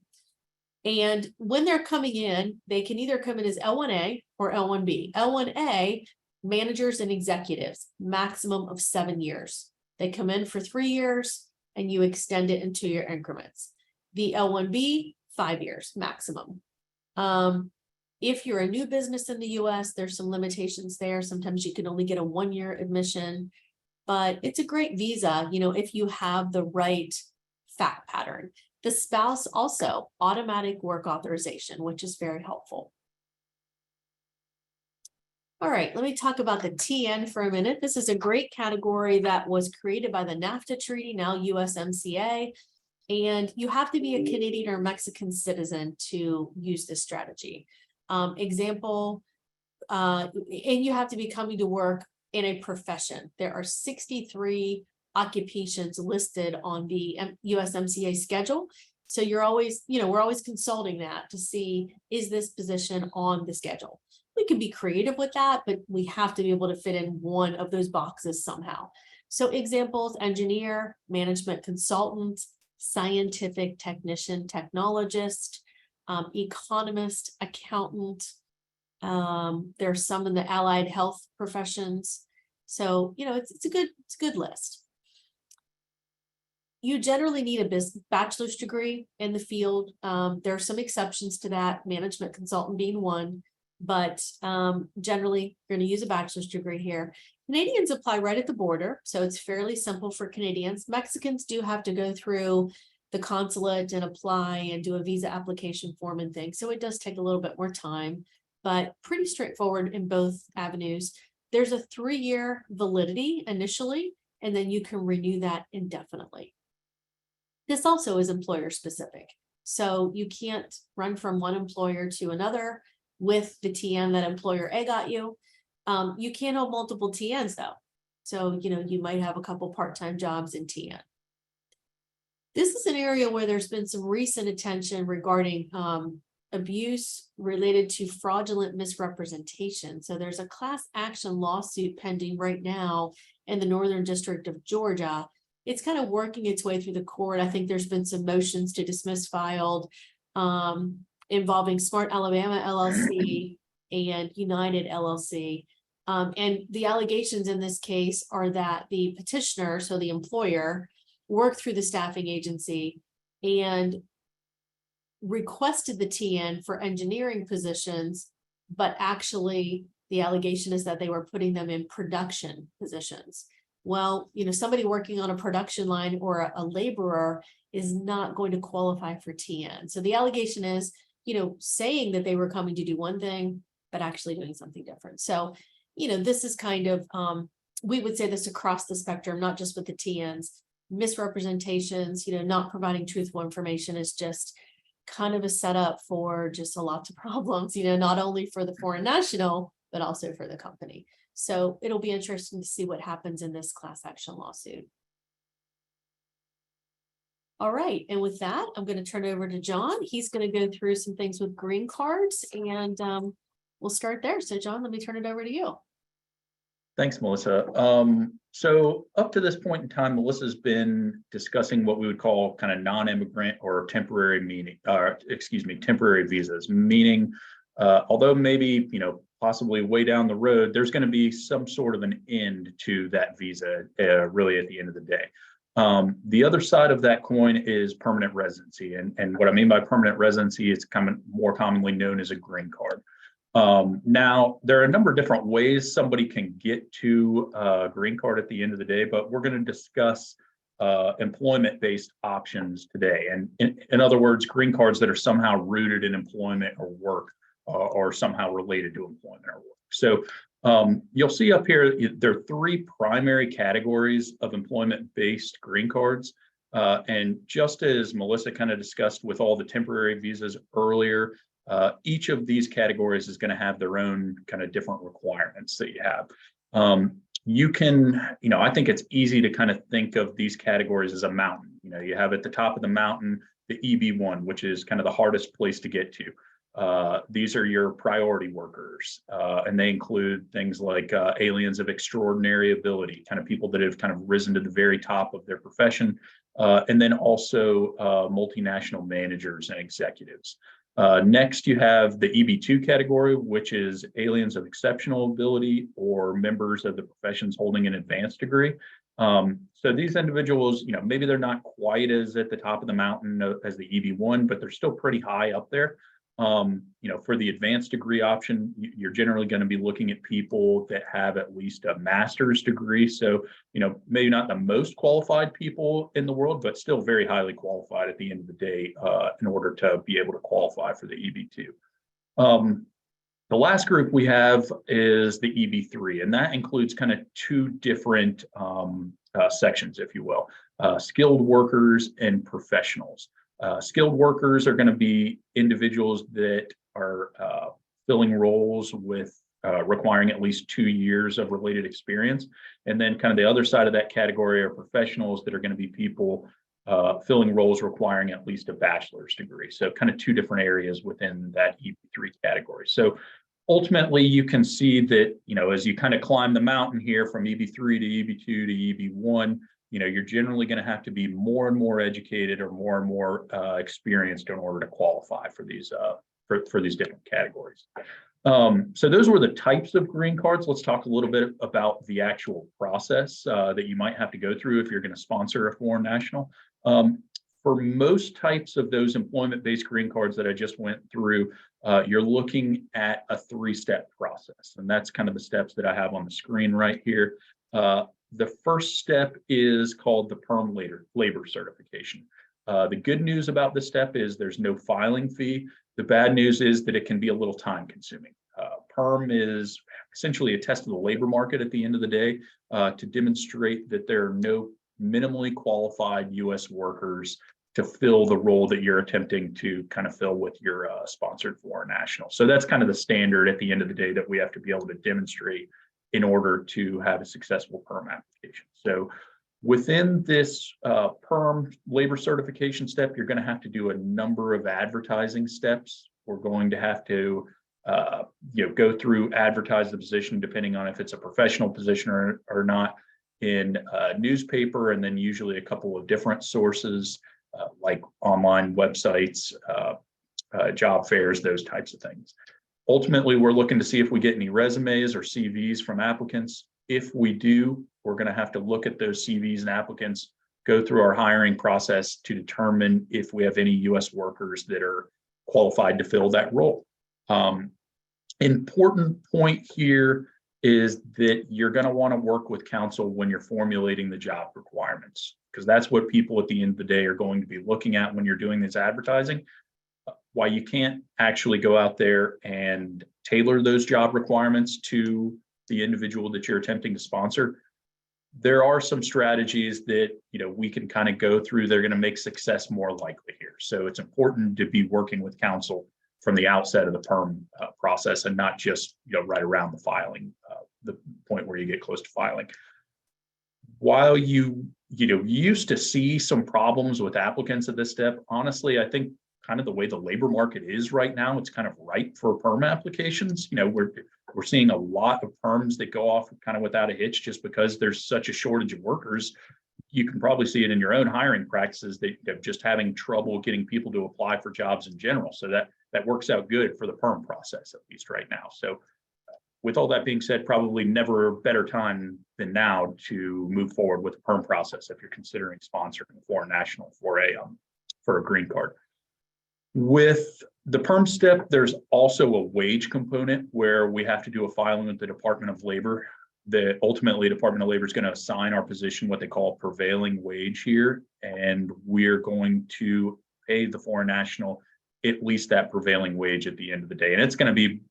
And when they're coming in, they can either come in as L1A or L1B. L1A, managers and executives, maximum of 7 years. They come in for 3 years and you extend it into your increments. The L1B, 5 years maximum. If you're a new business in the US, there's some limitations there. Sometimes you can only get a 1-year admission, but it's a great visa, if you have the right fact pattern. The spouse also, automatic work authorization, which is very helpful. All right, let me talk about the TN for a minute. This is a great category that was created by the NAFTA treaty, now USMCA. And you have to be a Canadian or Mexican citizen to use this strategy. Example, and you have to be coming to work in a profession. There are 63 occupations listed on the USMCA schedule. So you're always, we're always consulting that to see, is this position on the schedule? We can be creative with that, but we have to be able to fit in one of those boxes somehow. So examples: engineer, management consultant, scientific technician, technologist, economist, accountant. There's some in the allied health professions. So, it's a good list. You generally need a bachelor's degree in the field. There are some exceptions to that, management consultant being one, but generally you're going to use a bachelor's degree here. Canadians apply right at the border, so it's fairly simple for Canadians. Mexicans do have to go through the consulate and apply and do a visa application form and things, so it does take a little bit more time, but pretty straightforward in both avenues. There's a 3-year validity initially, and then you can renew that indefinitely. This also is employer specific, so you can't run from one employer to another with the TN that employer A got you. You can hold multiple TNs though. So, you might have a couple part-time jobs in TN. This is an area where there's been some recent attention regarding abuse related to fraudulent misrepresentation. So there's a class action lawsuit pending right now in the Northern District of Georgia. It's kind of working its way through the court. I think there's been some motions to dismiss filed. involving Smart Alabama LLC and United LLC. And the allegations in this case are that the petitioner, so the employer, worked through the staffing agency and requested the TN for engineering positions, but actually the allegation is that they were putting them in production positions. Well, somebody working on a production line or a laborer is not going to qualify for TN. So the allegation is, saying that they were coming to do one thing, but actually doing something different. So, this is kind of, we would say this across the spectrum, not just with the TNs. Misrepresentations, not providing truthful information is just kind of a setup for just a lot of problems, not only for the foreign national, but also for the company. So it'll be interesting to see what happens in this class action lawsuit. All right, and with that, I'm going to turn it over to John. He's going to go through some things with green cards, and we'll start there. So John, let me turn it over to you. Thanks, Melissa. So up to this point in time, Melissa's been discussing what we would call kind of non-immigrant or temporary temporary visas, meaning although maybe, possibly way down the road, there's going to be some sort of an end to that visa really at the end of the day. The other side of that coin is permanent residency. And what I mean by permanent residency is more commonly known as a green card. Now, there are a number of different ways somebody can get to a green card at the end of the day, but we're going to discuss employment-based options today. And in other words, green cards that are somehow rooted in employment or work or somehow related to employment or work. So you'll see up here, there are three primary categories of employment-based green cards. And just as Melissa kind of discussed with all the temporary visas earlier, each of these categories is going to have their own kind of different requirements that you have. You can, I think it's easy to kind of think of these categories as a mountain. You have at the top of the mountain, the EB1, which is kind of the hardest place to get to. These are your priority workers, and they include things like aliens of extraordinary ability, kind of people that have kind of risen to the very top of their profession, and then also multinational managers and executives. Next, you have the EB2 category, which is aliens of exceptional ability or members of the professions holding an advanced degree. So these individuals, maybe they're not quite as at the top of the mountain as the EB1, but they're still pretty high up there. For the advanced degree option, you're generally going to be looking at people that have at least a master's degree. So, maybe not the most qualified people in the world, but still very highly qualified at the end of the day in order to be able to qualify for the EB2. The last group we have is the EB3, and that includes kind of two different sections, if you will, skilled workers and professionals. Skilled workers are going to be individuals that are filling roles with requiring at least 2 years of related experience. And then kind of the other side of that category are professionals that are going to be people filling roles requiring at least a bachelor's degree. So kind of two different areas within that EB3 category. So ultimately, you can see that, as you kind of climb the mountain here from EB3 to EB2 to EB1, you're generally going to have to be more and more educated or more and more experienced in order to qualify for these for these different categories. So those were the types of green cards. Let's talk a little bit about the actual process that you might have to go through if you're going to sponsor a foreign national. For most types of those employment-based green cards that I just went through, you're looking at a 3-step process, and that's kind of the steps that I have on the screen right here. The first step is called the Perm labor certification. The good news about this step is there's no filing fee. The bad news is that it can be a little time consuming. Perm is essentially a test of the labor market at the end of the day to demonstrate that there are no minimally qualified U.S. workers to fill the role that you're attempting to kind of fill with your sponsored foreign national. So that's kind of the standard at the end of the day that we have to be able to demonstrate in order to have a successful perm application. So within this perm labor certification step, you're going to have to do a number of advertising steps. We're going to have to go through advertise the position, depending on if it's a professional position or not, in a newspaper, and then usually a couple of different sources like online websites, job fairs, those types of things. Ultimately, we're looking to see if we get any resumes or CVs from applicants. If we do, we're going to have to look at those CVs and applicants, go through our hiring process to determine if we have any U.S. workers that are qualified to fill that role. Important point here is that you're going to want to work with counsel when you're formulating the job requirements, because that's what people at the end of the day are going to be looking at when you're doing this advertising. Why you can't actually go out there and tailor those job requirements to the individual that you're attempting to sponsor. There are some strategies that we can kind of go through. They're going to make success more likely here. So it's important to be working with counsel from the outset of the perm process, and not just right around the filing, the point where you get close to filing. While you used to see some problems with applicants at this step, honestly, I think kind of the way the labor market is right now, it's kind of ripe for perm applications. We're seeing a lot of perms that go off kind of without a hitch just because there's such a shortage of workers. You can probably see it in your own hiring practices that they're just having trouble getting people to apply for jobs in general. So that works out good for the perm process, at least right now. So with all that being said, probably never a better time than now to move forward with the perm process if you're considering sponsoring a foreign national for a green card. With the perm step, there's also a wage component where we have to do a filing with the Department of Labor. That ultimately Department of Labor is going to assign our position what they call prevailing wage here, and we're going to pay the foreign national at least that prevailing wage at the end of the day. And it's going to be,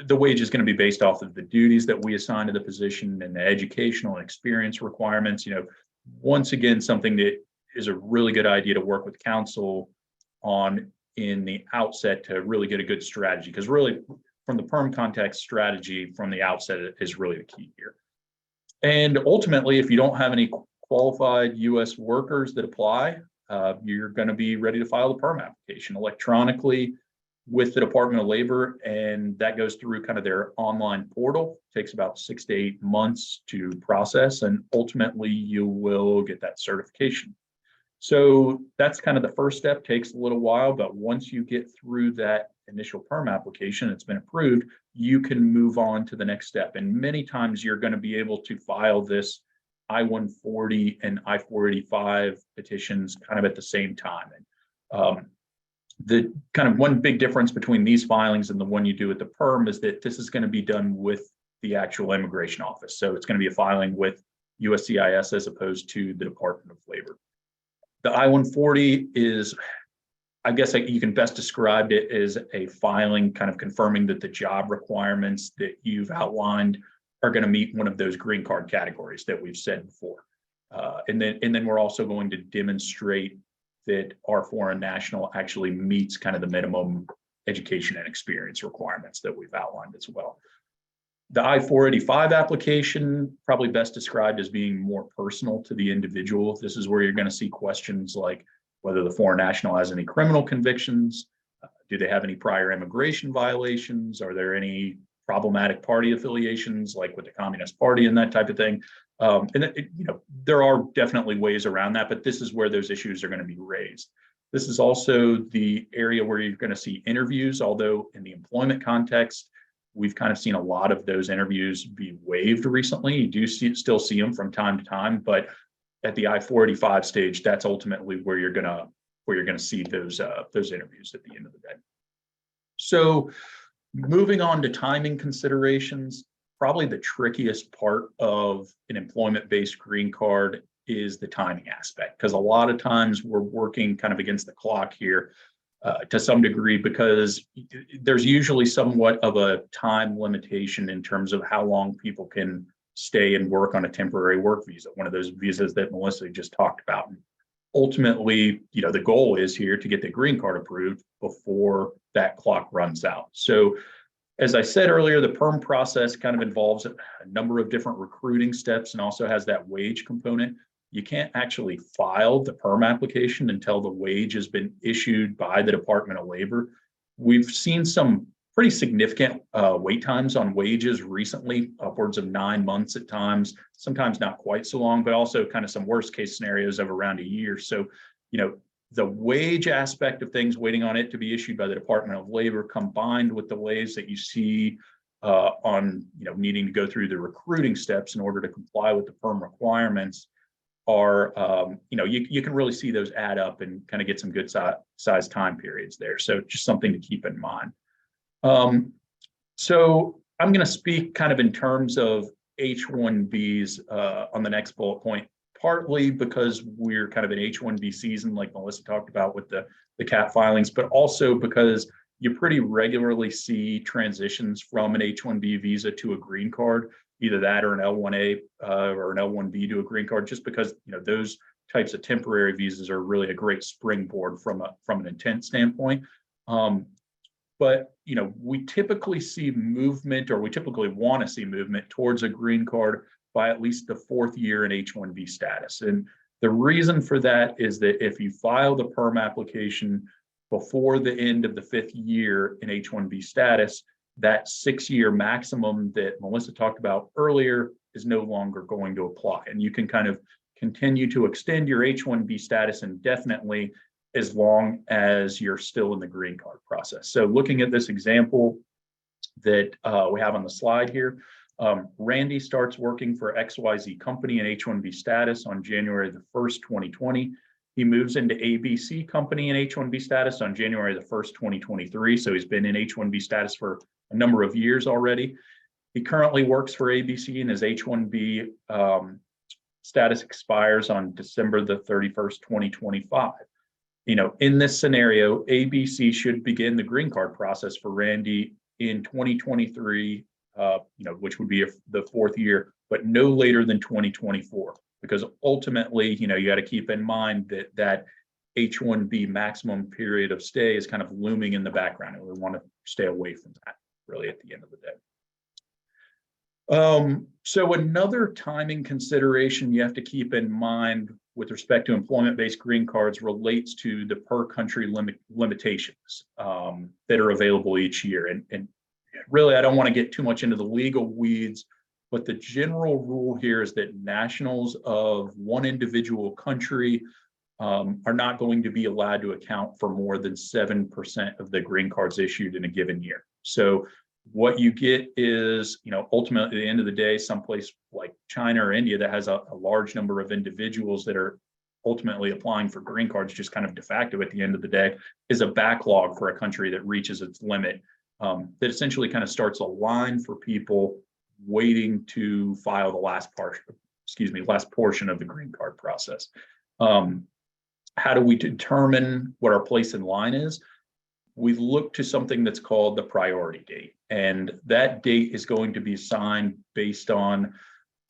the wage is going to be based off of the duties that we assign to the position and the educational and experience requirements. Once again, something that is a really good idea to work with counsel on in the outset to really get a good strategy, because really from the perm context, strategy from the outset is really the key here. And ultimately, if you don't have any qualified U.S. workers that apply, you're going to be ready to file the perm application electronically with the Department of Labor, and that goes through kind of their online portal. It takes about 6 to 8 months to process, and ultimately you will get that certification. So that's kind of the first step, takes a little while, but once you get through that initial perm application, it's been approved, you can move on to the next step. And many times you're going to be able to file this I-140 and I-485 petitions kind of at the same time. And the kind of one big difference between these filings and the one you do at the perm is that this is going to be done with the actual immigration office. So it's going to be a filing with USCIS as opposed to the Department of Labor. The I-140 is, I guess you can best describe it as a filing kind of confirming that the job requirements that you've outlined are going to meet one of those green card categories that we've said before. And then we're also going to demonstrate that our foreign national actually meets kind of the minimum education and experience requirements that we've outlined as well. The I-485 application, probably best described as being more personal to the individual. This is where you're going to see questions like whether the foreign national has any criminal convictions, do they have any prior immigration violations, are there any problematic party affiliations like with the Communist Party and that type of thing. There are definitely ways around that, but this is where those issues are going to be raised. This is also the area where you're going to see interviews, although in the employment context, we've kind of seen a lot of those interviews be waived recently. You do still see them from time to time, but at the I-485 stage, that's ultimately where you're gonna see those interviews at the end of the day. So moving on to timing considerations, probably the trickiest part of an employment-based green card is the timing aspect, because a lot of times we're working kind of against the clock here to some degree, because there's usually somewhat of a time limitation in terms of how long people can stay and work on a temporary work visa, one of those visas that Melissa just talked about. And ultimately, the goal is here to get the green card approved before that clock runs out. So as I said earlier, the perm process kind of involves a number of different recruiting steps and also has that wage component. You can't actually file the perm application until the wage has been issued by the Department of Labor. We've seen some pretty significant wait times on wages recently, upwards of 9 months at times, sometimes not quite so long, but also kind of some worst case scenarios of around a year. So, the wage aspect of things, waiting on it to be issued by the Department of Labor, combined with delays that you see on needing to go through the recruiting steps in order to comply with the perm requirements, are you can really see those add up and kind of get some good size time periods there. So just something to keep in mind. So I'm going to speak kind of in terms of H-1Bs on the next bullet point, partly because we're kind of an H-1B season, like Melissa talked about with the CAT filings, but also because you pretty regularly see transitions from an H-1B visa to a green card, either that or an L-1A or an L-1B to a green card, just because those types of temporary visas are really a great springboard from an intent standpoint. But we typically see movement, or we typically want to see movement towards a green card by at least the 4th year in H-1B status. And the reason for that is that if you file the perm application before the end of the 5th year in H-1B status, that 6-year maximum that Melissa talked about earlier is no longer going to apply. And you can kind of continue to extend your H-1B status indefinitely as long as you're still in the green card process. So looking at this example that we have on the slide here, Randy starts working for XYZ company in H-1B status on January the 1st, 2020. He moves into ABC company in H-1B status on January the 1st, 2023. So he's been in H-1B status for a number of years already. He currently works for ABC and his H-1B status expires on December the 31st, 2025. In this scenario, ABC should begin the green card process for Randy in 2023, which would be the 4th year, but no later than 2024, because ultimately, you got to keep in mind that H-1B maximum period of stay is kind of looming in the background, and we want to stay away from that really at the end of the day. So another timing consideration you have to keep in mind with respect to employment-based green cards relates to the per country limitations that are available each year. And really, I don't want to get too much into the legal weeds, but the general rule here is that nationals of one individual country are not going to be allowed to account for more than 7% of the green cards issued in a given year. So what you get is, ultimately at the end of the day, someplace like China or India that has a large number of individuals that are ultimately applying for green cards, just kind of de facto at the end of the day, is a backlog for a country that reaches its limit, that essentially kind of starts a line for people waiting to file the last portion of the green card process. How do we determine what our place in line is? We look to something that's called the priority date. And that date is going to be assigned based on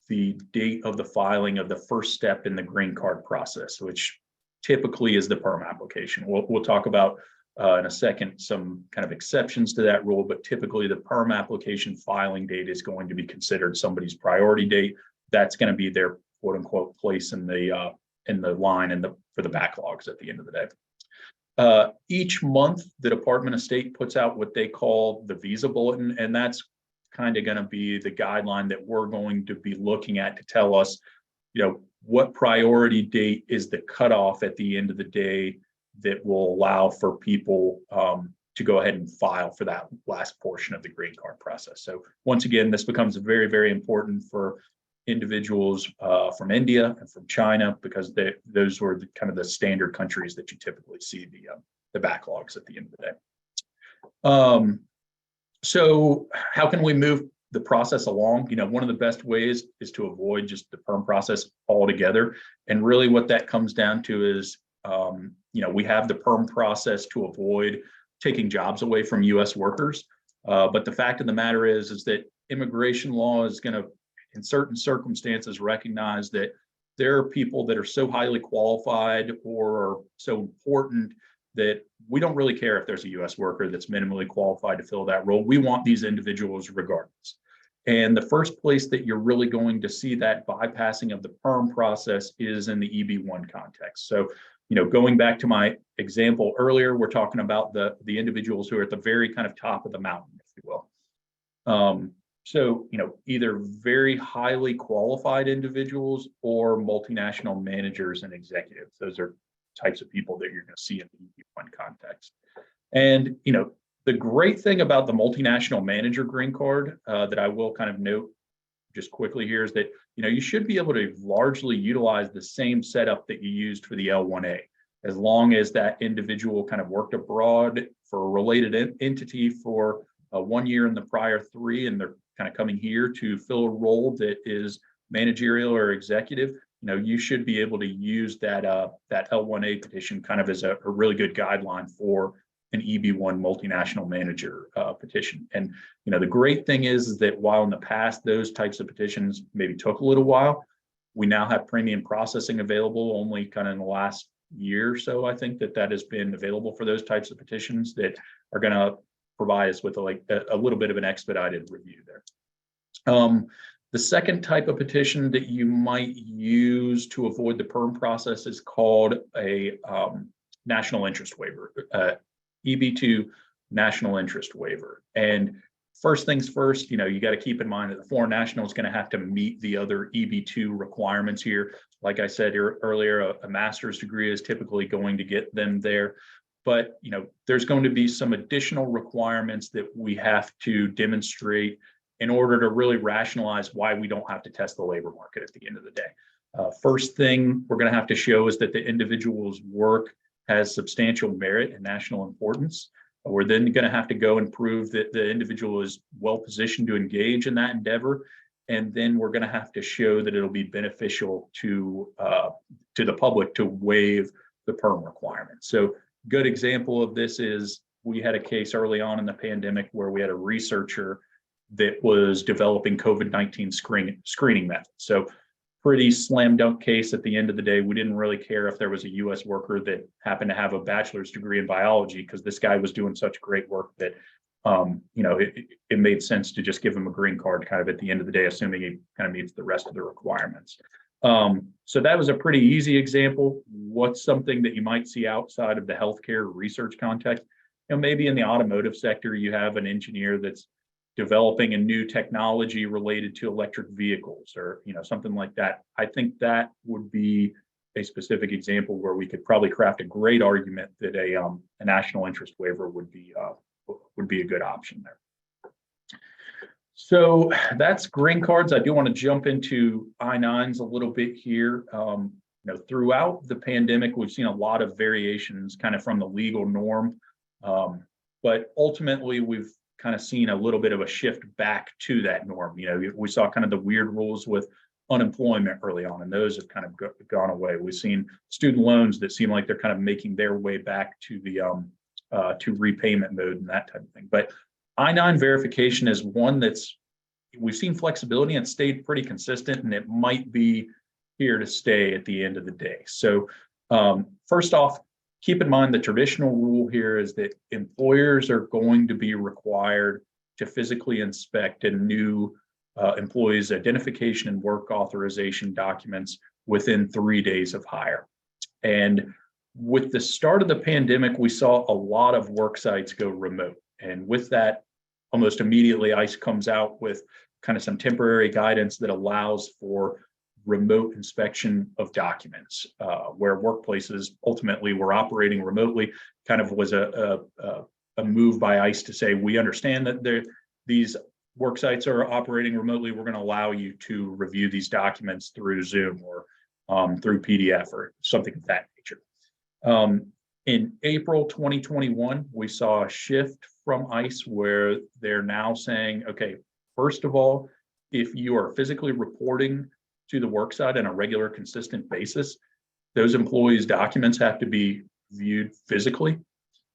the date of the filing of the first step in the green card process, which typically is the perm application. We'll talk about in a second some kind of exceptions to that rule, but typically the perm application filing date is going to be considered somebody's priority date. That's going to be their quote unquote place in the line for the backlogs at the end of the day. Each month, the Department of State puts out what they call the visa bulletin, and that's kind of going to be the guideline that we're going to be looking at to tell us, what priority date is the cutoff at the end of the day that will allow for people to go ahead and file for that last portion of the green card process. So once again, this becomes very, very important for individuals from India and from China, because those were kind of the standard countries that you typically see the backlogs at the end of the day. So how can we move the process along? One of the best ways is to avoid just the perm process altogether. And really what that comes down to is, we have the perm process to avoid taking jobs away from U.S. workers. But the fact of the matter is that immigration law is going to, in certain circumstances, recognize that there are people that are so highly qualified or so important that we don't really care if there's a U.S. worker that's minimally qualified to fill that role. We want these individuals regardless. And the first place that you're really going to see that bypassing of the perm process is in the EB-1 context. So, going back to my example earlier, we're talking about the individuals who are at the very kind of top of the mountain, if you will. So, either very highly qualified individuals or multinational managers and executives. Those are types of people that you're going to see in the EB1 context. And, the great thing about the multinational manager green card that I will kind of note just quickly here is that, you should be able to largely utilize the same setup that you used for the L1A, as long as that individual kind of worked abroad for a related entity for 1 year in the prior 3, and they're kind of coming here to fill a role that is managerial or executive. You should be able to use that L1A petition kind of as a really good guideline for an EB1 multinational manager petition. And the great thing is that while in the past those types of petitions maybe took a little while, we now have premium processing available only kind of in the last year or so. I think that has been available for those types of petitions that are going to provide us with a little bit of an expedited review there. The second type of petition that you might use to avoid the PERM process is called a national interest waiver, EB2 national interest waiver. And first things first, you got to keep in mind that the foreign national is going to have to meet the other EB2 requirements here. Like I said earlier, a master's degree is typically going to get them there. But, there's going to be some additional requirements that we have to demonstrate in order to really rationalize why we don't have to test the labor market at the end of the day. First thing we're going to have to show is that the individual's work has substantial merit and national importance. We're then going to have to go and prove that the individual is well positioned to engage in that endeavor. And then we're going to have to show that it'll be beneficial to the public to waive the PERM requirement. So good example of this is we had a case early on in the pandemic where we had a researcher that was developing COVID-19 screening methods. So pretty slam dunk case at the end of the day. We didn't really care if there was a US worker that happened to have a bachelor's degree in biology, because this guy was doing such great work that it made sense to just give him a green card kind of at the end of the day, assuming he kind of meets the rest of the requirements. So that was a pretty easy example. What's something that you might see outside of the healthcare research context? Maybe in the automotive sector, you have an engineer that's developing a new technology related to electric vehicles, or something like that. I think that would be a specific example where we could probably craft a great argument that a national interest waiver would be a good option there. So that's green cards. I do want to jump into I-9s a little bit here. Throughout the pandemic, we've seen a lot of variations kind of from the legal norm, but ultimately we've kind of seen a little bit of a shift back to that norm. We saw kind of the weird rules with unemployment early on, and those have kind of gone away. We've seen student loans that seem like they're kind of making their way back to the to repayment mode and that type of thing. But I-9 verification is one that's, we've seen flexibility and stayed pretty consistent, and it might be here to stay at the end of the day. So first off, keep in mind the traditional rule here is that employers are going to be required to physically inspect a new employee's identification and work authorization documents within 3 days of hire. And with the start of the pandemic, we saw a lot of work sites go remote. And with that, almost immediately, ICE comes out with kind of some temporary guidance that allows for remote inspection of documents, where workplaces ultimately were operating remotely. Kind of was a move by ICE to say, we understand that these work sites are operating remotely. We're going to allow you to review these documents through Zoom or through PDF or something of that nature. In April 2021, we saw a shift from ICE where they're now saying, okay, first of all, if you are physically reporting to the work site on a regular, consistent basis, those employees' documents have to be viewed physically.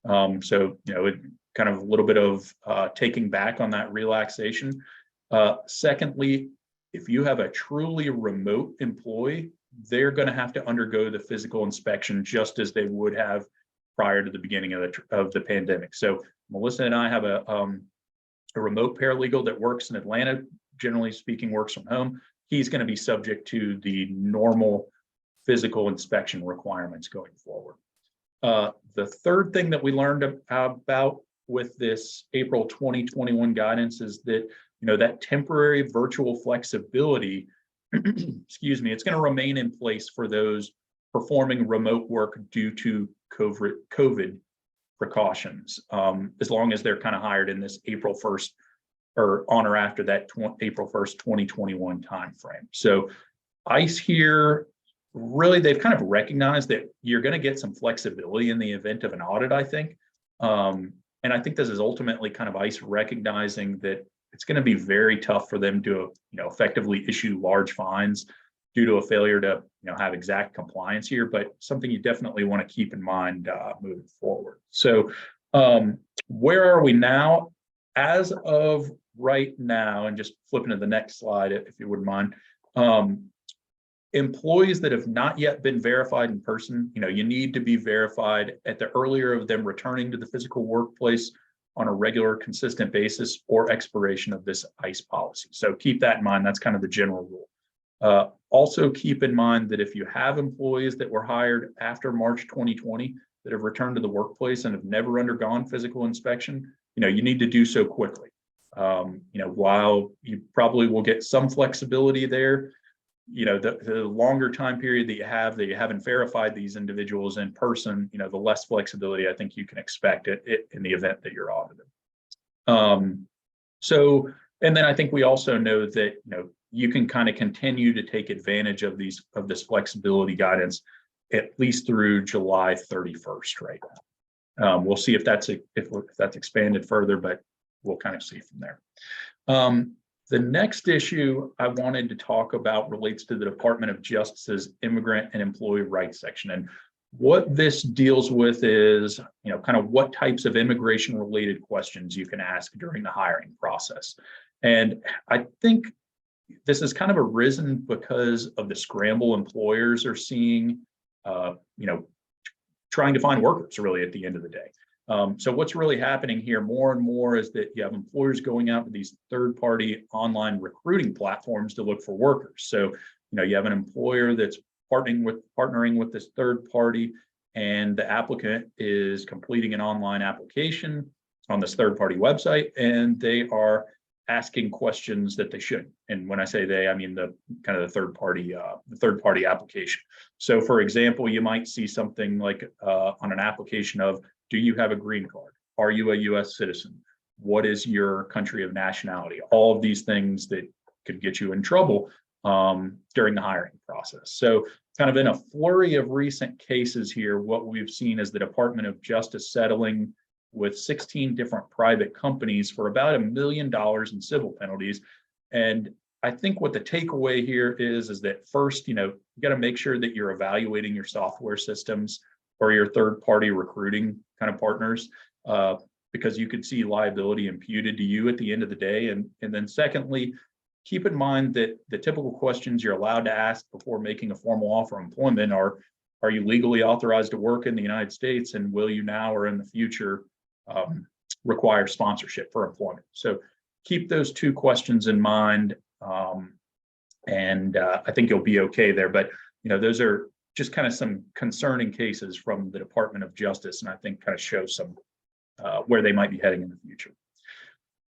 So, it kind of a little bit of taking back on that relaxation. Secondly, if you have a truly remote employee, they're going to have to undergo the physical inspection just as they would have prior to the beginning of the pandemic. So Melissa and I have a remote paralegal that works in Atlanta, generally speaking, works from home. He's going to be subject to the normal physical inspection requirements going forward. The third thing that we learned about with this April 2021 guidance is that, that temporary virtual flexibility, excuse me, it's going to remain in place for those performing remote work due to COVID precautions, as long as they're kind of hired in this April 1st or on or after that April 1st, 2021 timeframe. So ICE here, really, they've kind of recognized that you're going to get some flexibility in the event of an audit, I think. And I think this is ultimately kind of ICE recognizing that it's going to be very tough for them to, effectively issue large fines due to a failure to, have exact compliance here, but something you definitely want to keep in mind moving forward. So where are we now? As of right now, and just flipping to the next slide, if you wouldn't mind, employees that have not yet been verified in person, you need to be verified at the earlier of them returning to the physical workplace on a regular, consistent basis or expiration of this ICE policy. So keep that in mind. That's kind of the general rule. Also keep in mind that if you have employees that were hired after March 2020 that have returned to the workplace and have never undergone physical inspection, you need to do so quickly. While you probably will get some flexibility there, the longer time period that you haven't verified these individuals in person, the less flexibility I think you can expect in the event that you're audited. And then I think we also know that, you can kind of continue to take advantage of this flexibility guidance at least through July 31st right now. We'll see if that's expanded further, but we'll kind of see from there. The next issue I wanted to talk about relates to the Department of Justice's Immigrant and Employee Rights section. And what this deals with is, kind of what types of immigration related questions you can ask during the hiring process. And I think this has kind of arisen because of the scramble employers are seeing, trying to find workers really at the end of the day. So what's really happening here more and more is that you have employers going out to these third-party online recruiting platforms to look for workers. So, you have an employer that's partnering with this third party, and the applicant is completing an online application on this third-party website, and they are asking questions that they shouldn't. And when I say they, I mean the third party application. So for example, you might see something like on an application of, do you have a green card? Are you a US citizen? What is your country of nationality? All of these things that could get you in trouble during the hiring process. So kind of in a flurry of recent cases here, what we've seen is the Department of Justice settling with 16 different private companies for about $1 million in civil penalties. And I think what the takeaway here is that first, you got to make sure that you're evaluating your software systems or your third-party recruiting kind of partners, because you could see liability imputed to you at the end of the day. And then secondly, keep in mind that the typical questions you're allowed to ask before making a formal offer of employment are you legally authorized to work in the United States, and will you now or in the future require sponsorship for employment? So keep those two questions in mind, and I think you'll be okay there. But those are just kind of some concerning cases from the Department of Justice, and I think kind of show some where they might be heading in the future.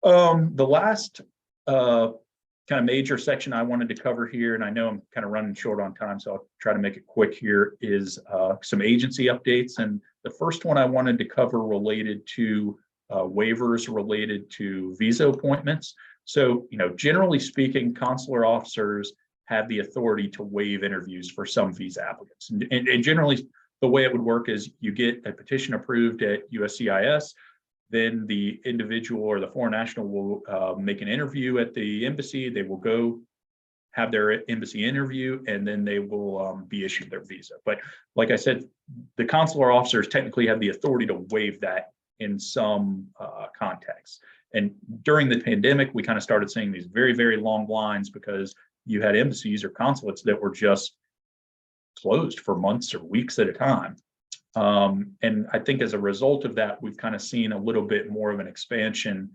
The last kind of major section I wanted to cover here, and I know I'm kind of running short on time, so I'll try to make it quick here, is some agency updates. And the first one I wanted to cover related to waivers related to visa appointments. So, generally speaking, consular officers have the authority to waive interviews for some visa applicants. And generally, the way it would work is you get a petition approved at USCIS, then the individual or the foreign national will make an interview at the embassy. They will go have their embassy interview, and then they will be issued their visa. But like I said, the consular officers technically have the authority to waive that in some contexts. And during the pandemic, we kind of started seeing these very, very long lines because you had embassies or consulates that were just closed for months or weeks at a time. And I think as a result of that, we've kind of seen a little bit more of an expansion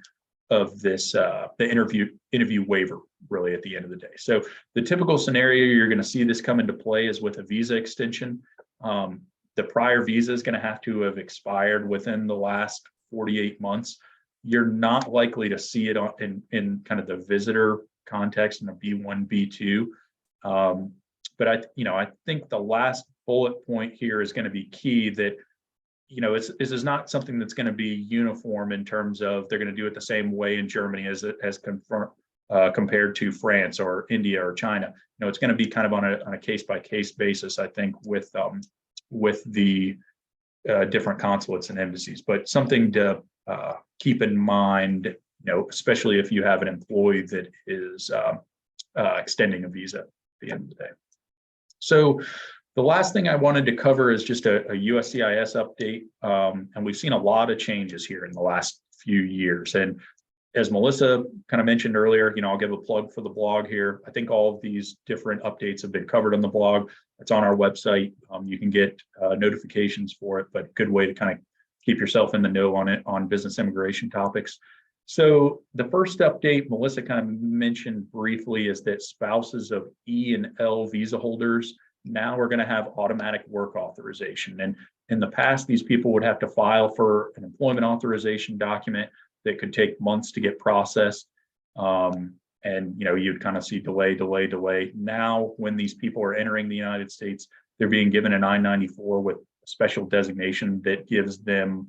of this, the interview waiver really at the end of the day. So the typical scenario you're going to see this come into play is with a visa extension. The prior visa is going to have to have expired within the last 48 months. You're not likely to see it in kind of the visitor context in a B1, B2. But I think the last bullet point here is going to be key, that this is not something that's going to be uniform in terms of they're going to do it the same way in Germany compared to France or India or China. It's going to be kind of on a case by case basis, I think, with the different consulates and embassies. But something to keep in mind, especially if you have an employee that is extending a visa at the end of the day. So the last thing I wanted to cover is just a USCIS update. And we've seen a lot of changes here in the last few years. And as Melissa kind of mentioned earlier, I'll give a plug for the blog here. I think all of these different updates have been covered on the blog. It's on our website. You can get notifications for it, but good way to kind of keep yourself in the know on it, on business immigration topics. So the first update Melissa kind of mentioned briefly is that spouses of E and L visa holders now are going to have automatic work authorization. And in the past, these people would have to file for an employment authorization document that could take months to get processed. And you'd kind of see delay. Now, when these people are entering the United States, they're being given an I-94 with a special designation that gives them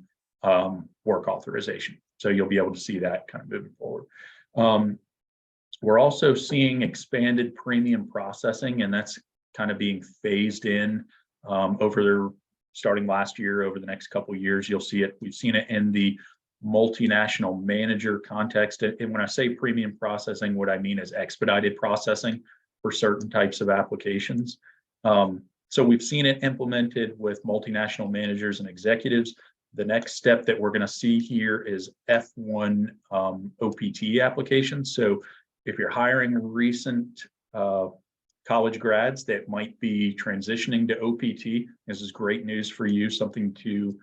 work authorization. So you'll be able to see that kind of moving forward. We're also seeing expanded premium processing, and that's kind of being phased in starting last year. Over the next couple of years, you'll see it. We've seen it in the multinational manager context. And when I say premium processing, what I mean is expedited processing for certain types of applications. So we've seen it implemented with multinational managers and executives. The next step that we're going to see here is F1 OPT applications. So if you're hiring recent college grads that might be transitioning to OPT, this is great news for you, something to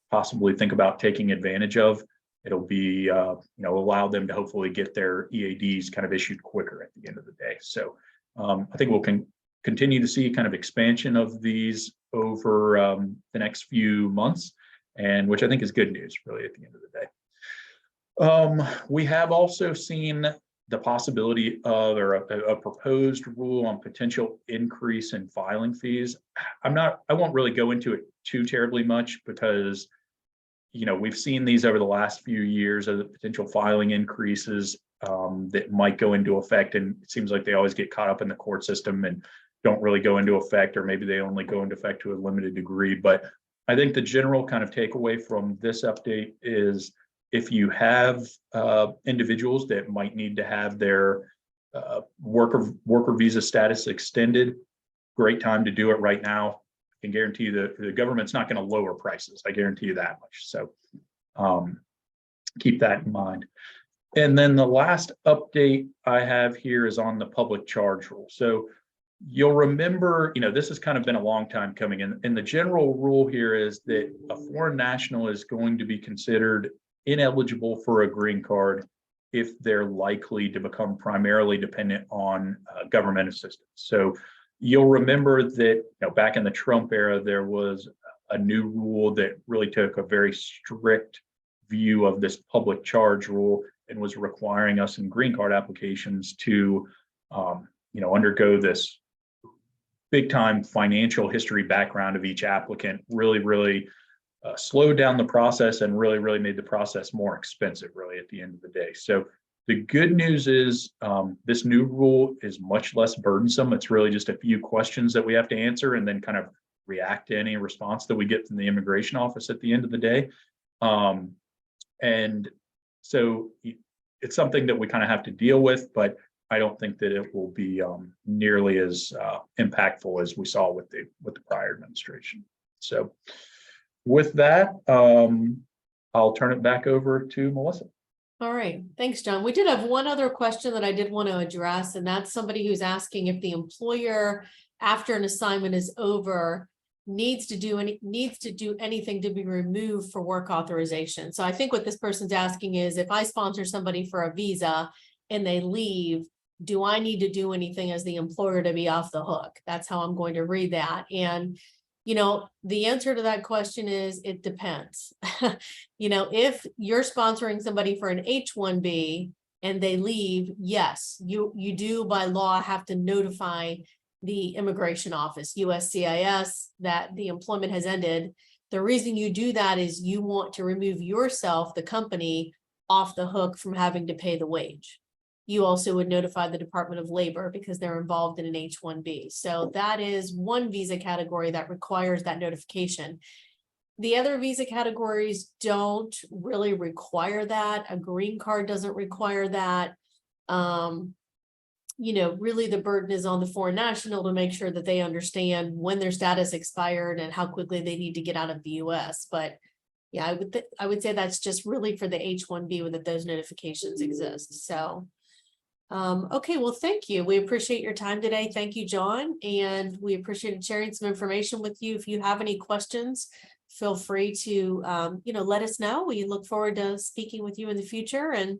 possibly think about taking advantage of. It'll be, allow them to hopefully get their EADs kind of issued quicker at the end of the day. So I think we'll continue to see kind of expansion of these over the next few months, and which I think is good news really at the end of the day. We have also seen the possibility of a proposed rule on potential increase in filing fees. I won't really go into it too terribly much because we've seen these over the last few years of the potential filing increases that might go into effect, and it seems like they always get caught up in the court system and don't really go into effect, or maybe they only go into effect to a limited degree. But I think the general kind of takeaway from this update is, if you have individuals that might need to have their worker visa status extended, great time to do it right now. I can guarantee you that the government's not going to lower prices. I guarantee you that much. So keep that in mind. And then the last update I have here is on the public charge rule. So you'll remember, this has kind of been a long time coming in. And the general rule here is that a foreign national is going to be considered ineligible for a green card if they're likely to become primarily dependent on government assistance. So you'll remember that back in the Trump era, there was a new rule that really took a very strict view of this public charge rule and was requiring us in green card applications to undergo this big time financial history background of each applicant, really slowed down the process and really made the process more expensive really at the end of the day. So the good news is this new rule is much less burdensome. It's really just a few questions that we have to answer and then kind of react to any response that we get from the immigration office at the end of the day. And so it's something that we kind of have to deal with, but I don't think that it will be nearly as impactful as we saw with the prior administration. So with that, I'll turn it back over to Melissa. All right, thanks, John. We did have one other question that I did want to address, and that's somebody who's asking if the employer, after an assignment is over, needs to do anything to be removed for work authorization. So I think what this person's asking is, if I sponsor somebody for a visa and they leave, do I need to do anything as the employer to be off the hook? That's how I'm going to read that. And the answer to that question is it depends. If you're sponsoring somebody for an H-1B and they leave, yes, you do by law have to notify the immigration office, USCIS, that the employment has ended. The reason you do that is you want to remove yourself, the company, off the hook from having to pay the wage. You also would notify the Department of Labor because they're involved in an H-1B. So that is one visa category that requires that notification. The other visa categories don't really require that. A green card doesn't require that. You know, really the burden is on the foreign national to make sure that they understand when their status expired and how quickly they need to get out of the US. But yeah, I would say that's just really for the H-1B that those notifications exist. So, okay, well, thank you. We appreciate your time today. Thank you, John. And we appreciate sharing some information with you. If you have any questions, feel free to, let us know. We look forward to speaking with you in the future, and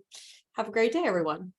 have a great day, everyone.